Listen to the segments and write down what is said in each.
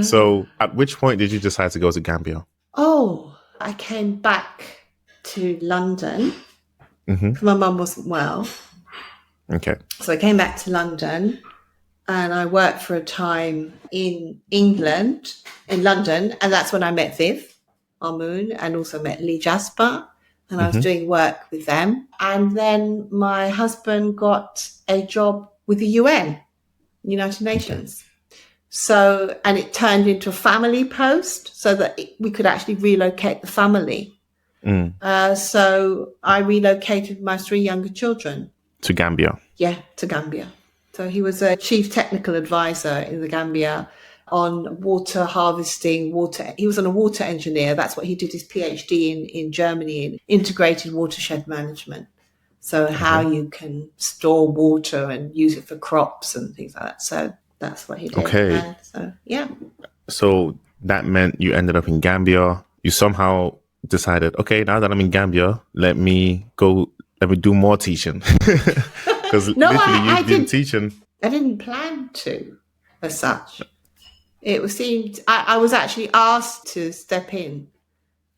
So at which point did you decide to go to Gambia? Oh, I came back to London Mm-hmm. because my mum wasn't well. Okay. So I came back to London and I worked for a time in England, in London. And that's when I met Viv, Ahmun, and also met Jasper. And I was doing work with them. And then my husband got a job with the UN, United Nations. Okay. So, and it turned into a family post so that we could actually relocate the family. So I relocated my 3 younger children. To Gambia? Yeah, to Gambia. So he was a chief technical advisor in the Gambia on water harvesting, He was a water engineer. That's what he did his PhD in Germany, in integrated watershed management. So how you can store water and use it for crops and things like that. So that's what he did. Okay. And so, yeah. So that meant you ended up in Gambia. You somehow decided, okay, now that I'm in Gambia, let me do more teaching. Because literally you've been teaching. I didn't plan to, as such. I was actually asked to step in.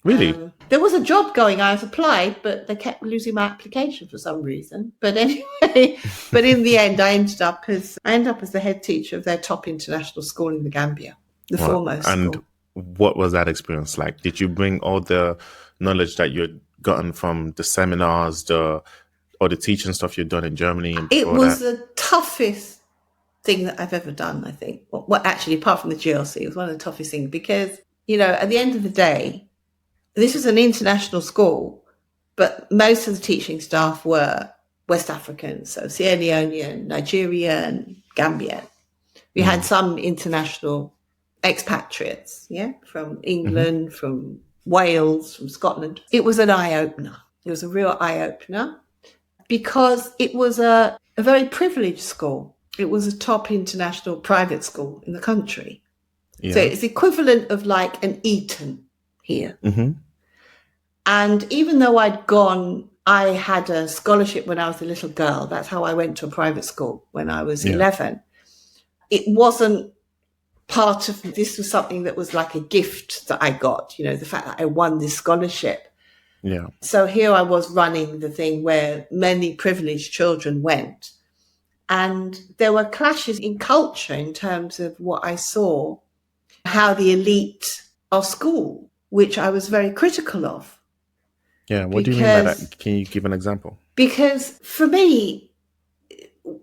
Really? There was a job going. I applied, but they kept losing my application for some reason. But anyway, but in the end, I ended up as the head teacher of their top international school in the Gambia, the foremost and school. What was that experience like? Did you bring all the knowledge that you had gotten from the seminars, or the teaching stuff you'd done in Germany? It was the toughest thing that I've ever done, I think. Well, actually, apart from the GLC, it was one of the toughest things because, at the end of the day, this was an international school, but most of the teaching staff were West Africans, so Sierra Leonean, Nigerian, Gambian. We had some international expatriates, from England, from Wales, from Scotland. It was an eye-opener. It was a real eye-opener because it was a very privileged school. It was a top international private school in the country. Yeah. So it's equivalent of like an Eton here. Mm-hmm. And even though I had a scholarship when I was a little girl. That's how I went to a private school when I was 11. It wasn't part of, this was something that was like a gift that I got, the fact that I won this scholarship. Yeah. So here I was running the thing where many privileged children went. And there were clashes in culture in terms of what I saw, how the elite of school, which I was very critical of. Yeah, what do you mean by that? Can you give an example? Because for me,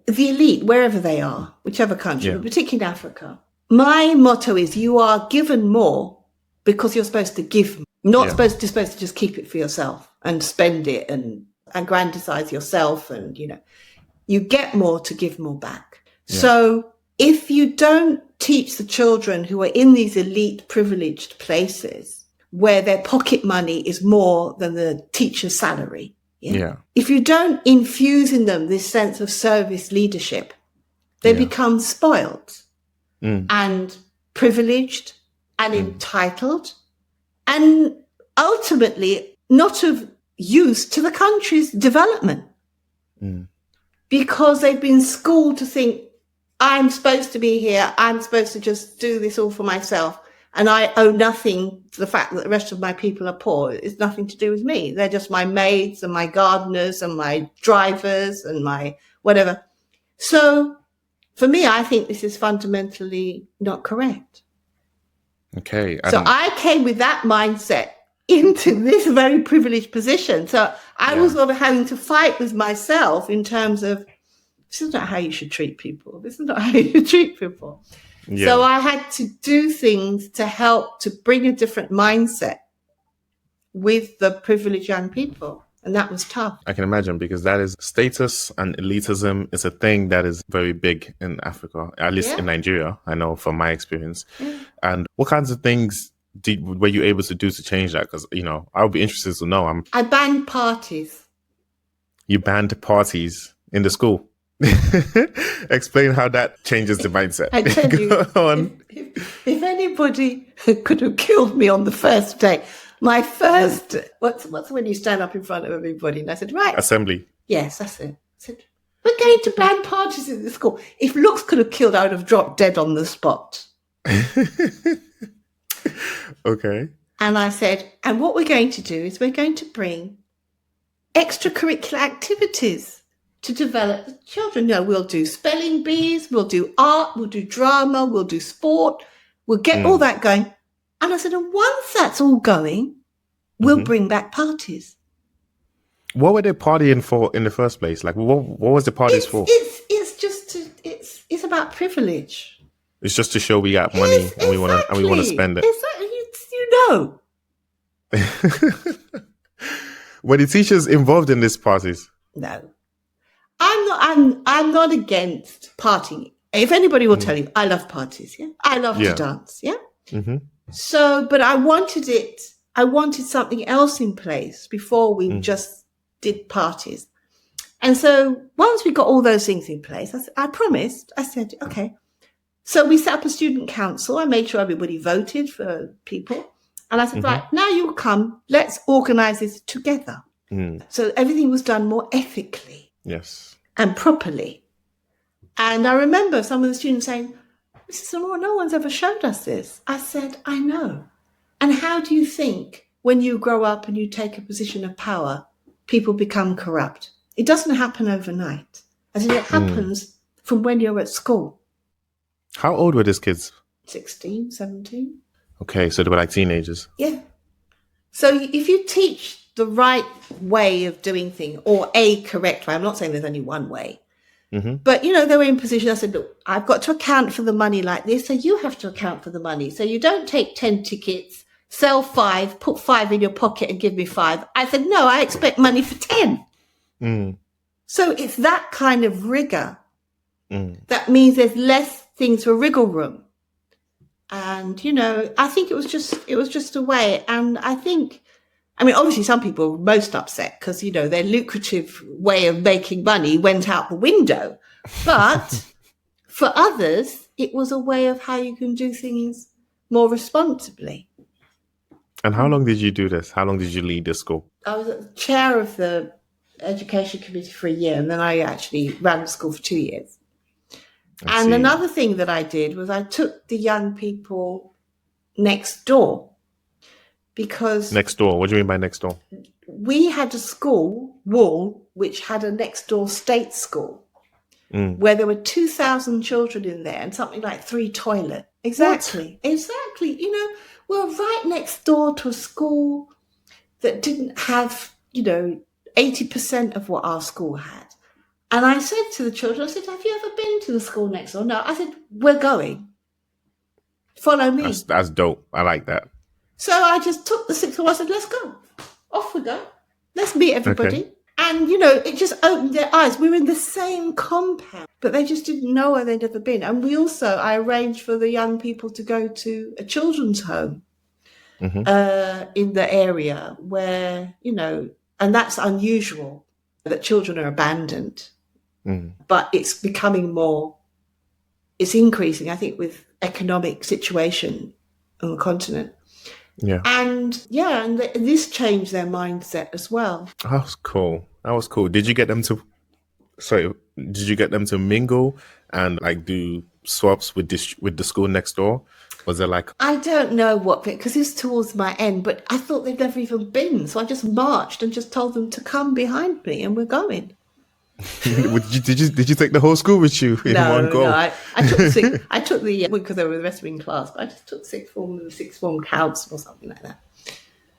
the elite, wherever they are, whichever country, but particularly in Africa, my motto is you are given more because you're supposed to give more. Not supposed to just keep it for yourself and spend it and aggrandize yourself and, you get more to give more back. Yeah. So if you don't teach the children who are in these elite privileged places where their pocket money is more than the teacher's salary. Yeah. If you don't infuse in them this sense of service leadership, they become spoiled and privileged and entitled and ultimately not of use to the country's development because they've been schooled to think, I'm supposed to be here. I'm supposed to just do this all for myself. And I owe nothing to the fact that the rest of my people are poor. It's nothing to do with me. They're just my maids and my gardeners and my drivers and my whatever. So for me, I think this is fundamentally not correct. Okay. So I came with that mindset into this very privileged position. So I was sort of having to fight with myself in terms of, this is not how you should treat people. This is not how you treat people. Yeah. So I had to do things to help to bring a different mindset with the privileged young people. And that was tough. I can imagine, because that is status and elitism is a thing that is very big in Africa, at least in Nigeria, I know from my experience. Yeah. And what kinds of things were you able to do to change that? Because, I would be interested to know. I banned parties. You banned parties in the school? Explain how that changes the mindset. I tell you, if anybody could have killed me on the first day, my first, what's when you stand up in front of everybody? And I said, right. Assembly. Yes, that's it. I said, we're going to ban parties in the school. If looks could have killed, I would have dropped dead on the spot. Okay. And I said, and what we're going to do is we're going to bring extracurricular activities to develop the children. You know, we'll do spelling bees, we'll do art, we'll do drama, we'll do sport, we'll get all that going. And I said, and once that's all going, we'll bring back parties. What were they partying for in the first place? Like, what was the parties for? It's just it's about privilege. It's just to show we got money and we want to spend it. Exactly, you know. Were the teachers involved in these parties? No, I'm not against partying. If anybody will tell you, I love parties. Yeah, I love to dance. Yeah. Mm-hmm. So, but I wanted something else in place before we just did parties. And so once we got all those things in place, I said, okay. So we set up a student council. I made sure everybody voted for people. And I said, right, now you come, let's organize this together. So everything was done more ethically. Yes. And properly. And I remember some of the students saying, Mrs. Lamour, no one's ever showed us this. I said, I know. And how do you think when you grow up and you take a position of power, people become corrupt? It doesn't happen overnight. I said, it happens from when you're at school. How old were these kids? 16, 17. Okay, so they were like teenagers. Yeah. So if you teach the right way of doing things, or a correct way, I'm not saying there's only one way, but, you know, they were in position. I said, look, I've got to account for the money like this, so you have to account for the money. So you don't take 10 tickets, sell 5, put 5 in your pocket and give me 5. I said, no, I expect money for 10. So it's that kind of rigor. That means there's less things for wriggle room. And, you know, I think it was just a way. And I mean, obviously some people were most upset because, you know, their lucrative way of making money went out the window. But for others, it was a way of how you can do things more responsibly. And how long did you do this? How long did you lead the school? I was the chair of the education committee for a year, and then I actually ran the school for 2 years. And another thing that I did was I took the young people next door. Because next door, what do you mean by next door? We had a school wall which had a next door state school where there were 2,000 children in there and something like 3 toilets. Exactly. What? Exactly. You know, we're right next door to a school that didn't have, you know, 80% of what our school had. And I said to the children, I said, have you ever been to the school next door? No. I said, we're going. Follow me. That's dope. I like that. So I just took the 6th form. I said, let's go. Off we go. Let's meet everybody. Okay. And, you know, it just opened their eyes. We were in the same compound, but they just didn't know where they'd ever been. And I arranged for the young people to go to a children's home in the area where, you know, and that's unusual that children are abandoned. But it's becoming it's increasing, I think, with economic situation on the continent. Yeah. And this changed their mindset as well. That was cool. Did you get them to mingle and like do swaps with the school next door? Was there like... I don't know what bit, because it's towards my end, but I thought they'd never even been. So I just marched and just told them to come behind me, and we're going. Did you take the whole school with you in one go? No, I took the because they were the rest of me in class, but I just took 6th form and the 6th form council or something like that.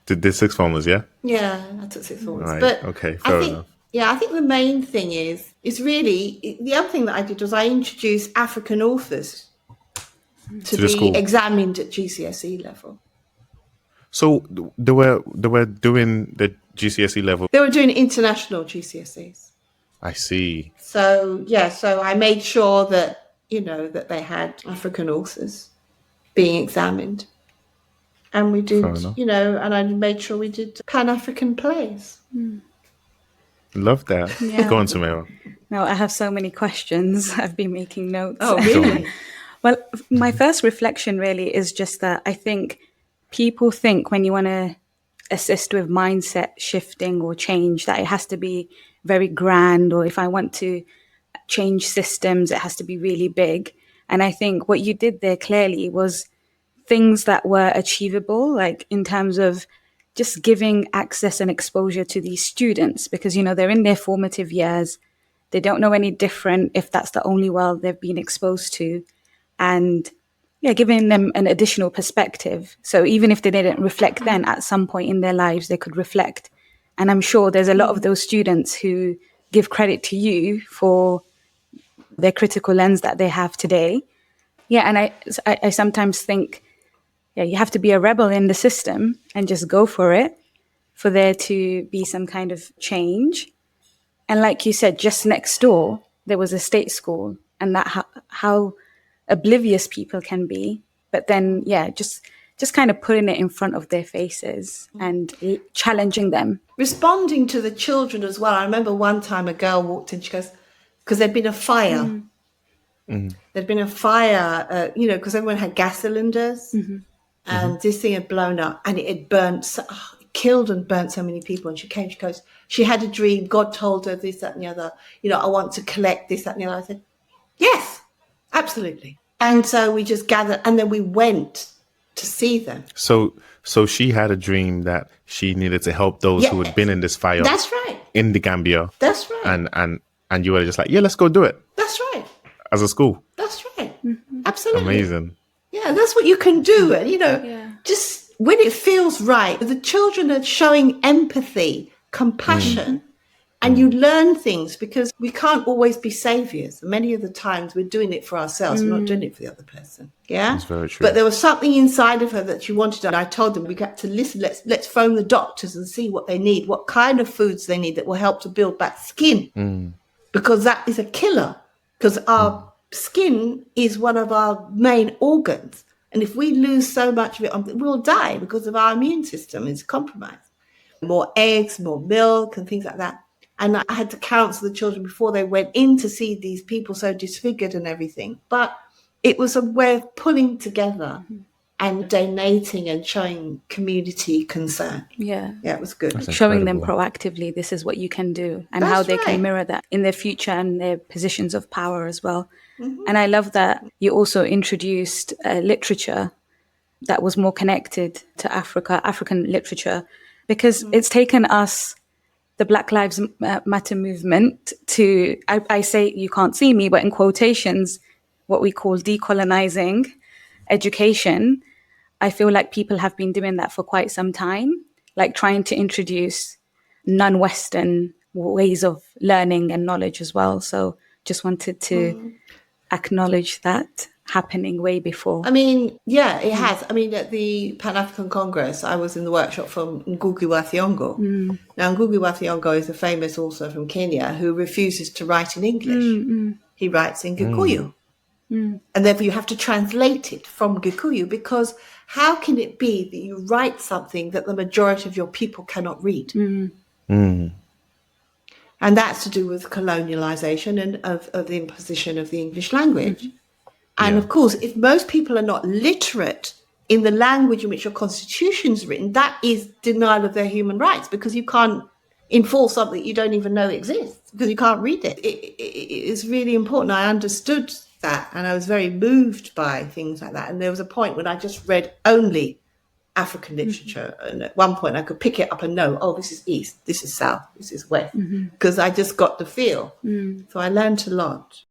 Did the 6th formers, yeah? Yeah, I took 6th formers. Right. But okay, fair enough. Yeah, I think the main thing is really the other thing that I did was I introduced African authors to be school. Examined at GCSE level. So they were doing the GCSE level. They were doing international GCSEs. I see. So I made sure that, you know, that they had African authors being examined. And we did, you know, and I made sure we did Pan-African plays. Love that. Yeah. Go on, Samira. No, I have so many questions. I've been making notes. Oh, really? Well, my first reflection really is just that I think people think when you want to assist with mindset shifting or change that it has to be very grand, or if I want to change systems, it has to be really big. And I think what you did there clearly was things that were achievable, like in terms of just giving access and exposure to these students, because, you know, they're in their formative years. They don't know any different if that's the only world they've been exposed to. And yeah, giving them an additional perspective. So even if they didn't reflect then, at some point in their lives, they could reflect. And I'm sure there's a lot of those students who give credit to you for their critical lens that they have today. Yeah, and I sometimes think, yeah, you have to be a rebel in the system and just go for it for there to be some kind of change. And like you said, just next door, there was a state school, and that how oblivious people can be. But then, yeah, just kind of putting it in front of their faces and challenging them. Responding to the children as well. I remember one time a girl walked in, she goes, because there'd been a fire. There'd been a fire, you know, because everyone had gas cylinders. And this thing had blown up and it had burnt, it killed and burnt so many people. And she came, she goes, she had a dream. God told her this, that, and the other. You know, I want to collect this, that, and the other. I said, yes, absolutely. And so we just gathered, and then we went to see them. So she had a dream that she needed to help those who had been in this fire. That's right. In the Gambia. That's right. And you were just like, yeah, let's go do it. That's right. As a school. That's right. Absolutely. Amazing. Yeah, that's what you can do. And, you know, just when it feels right, the children are showing empathy, compassion, and you learn things, because we can't always be saviors. Many of the times we're doing it for ourselves. We're not doing it for the other person. Yeah. That's very true. But there was something inside of her that she wanted. And I told them we got to listen. Let's phone the doctors and see what they need, what kind of foods they need that will help to build back skin. Because that is a killer. Because our skin is one of our main organs. And if we lose so much of it, we'll die because of our immune system is compromised. More eggs, more milk and things like that. And I had to counsel the children before they went in to see these people so disfigured and everything. But it was a way of pulling together and donating and showing community concern. Yeah. Yeah, it was good. That's showing them incredible. proactively, this is what you can do, and That's how they right. can mirror that in their future and their positions of power as well. And I love that you also introduced literature that was more connected to African literature, because it's taken us, the Black Lives Matter movement, to, I say, you can't see me, but in quotations, what we call decolonizing education. I feel like people have been doing that for quite some time, like trying to introduce non-Western ways of learning and knowledge as well. So just wanted to acknowledge that happening way before. I mean, yeah, it has. I mean, at the Pan-African Congress, I was in the workshop from Ngugi wa Thiong'o. Now, Ngugi wa Thiong'o is a famous author from Kenya who refuses to write in English. He writes in Gikuyu. And therefore you have to translate it from Gikuyu, because how can it be that you write something that the majority of your people cannot read? And that's to do with colonialization and of the imposition of the English language. And of course, if most people are not literate in the language in which your constitution is written, that is denial of their human rights, because you can't enforce something you don't even know exists, because you can't read it. It is really important. I understood that, and I was very moved by things like that. And there was a point when I just read only African literature, and at one point I could pick it up and know, oh, this is East, this is South, this is West, because I just got the feel. So I learned a lot.